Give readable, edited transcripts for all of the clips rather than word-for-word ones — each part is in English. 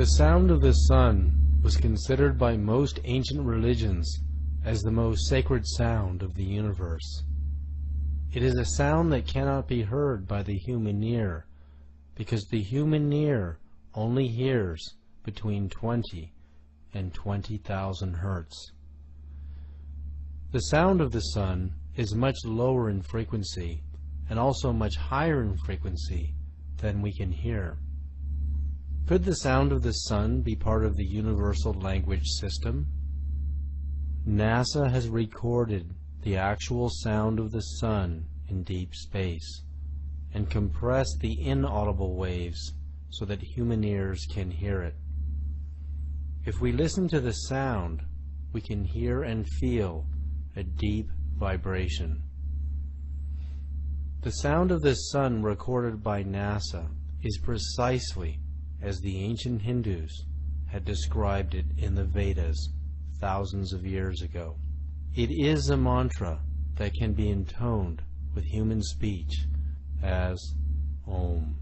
The sound of the sun was considered by most ancient religions as the most sacred sound of the universe. It is a sound that cannot be heard by the human ear, because the human ear only hears between 20 and 20,000 hertz. The sound of the sun is much lower in frequency and also much higher in frequency than we can hear. Could the sound of the sun be part of the universal language system? NASA has recorded the actual sound of the sun in deep space and compressed the inaudible waves so that human ears can hear it. If we listen to the sound, we can hear and feel a deep vibration. The sound of the sun recorded by NASA is precisely as the ancient Hindus had described it in the Vedas thousands of years ago. It is a mantra that can be intoned with human speech as Om.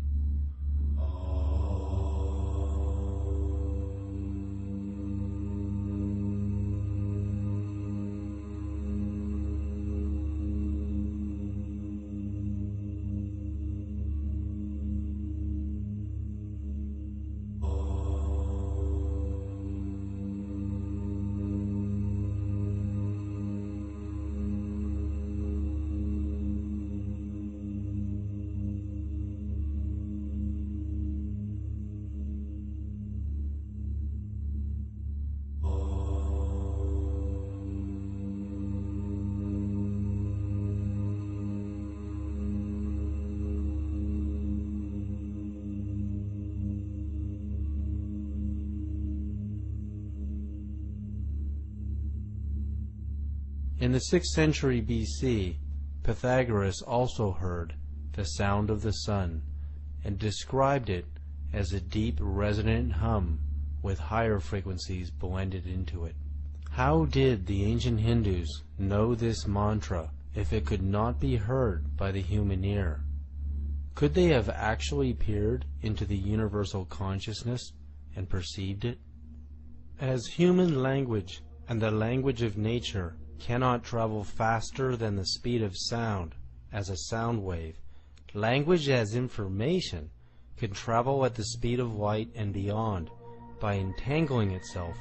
In the 6th century BC, Pythagoras also heard the sound of the sun and described it as a deep resonant hum with higher frequencies blended into it. How did the ancient Hindus know this mantra if it could not be heard by the human ear? Could they have actually peered into the universal consciousness and perceived it? As human language and the language of nature cannot travel faster than the speed of sound as a sound wave, language as information can travel at the speed of light and beyond by entangling itself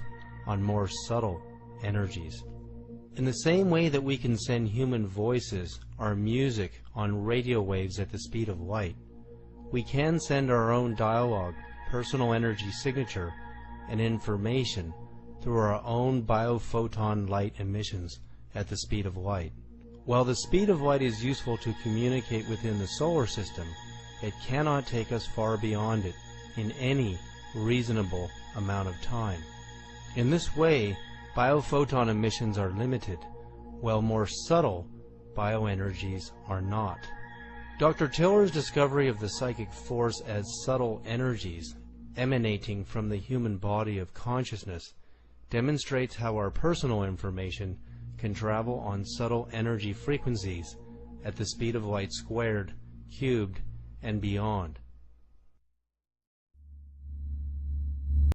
on more subtle energies. In the same way that we can send human voices or music on radio waves at the speed of light, we can send our own dialogue, personal energy signature, and information through our own biophoton light emissions at the speed of light. While the speed of light is useful to communicate within the solar system, it cannot take us far beyond it in any reasonable amount of time. In this way, biophoton emissions are limited, while more subtle bioenergies are not. Dr. Tiller's discovery of the psychic force as subtle energies emanating from the human body of consciousness demonstrates how our personal information can travel on subtle energy frequencies at the speed of light squared, cubed, and beyond.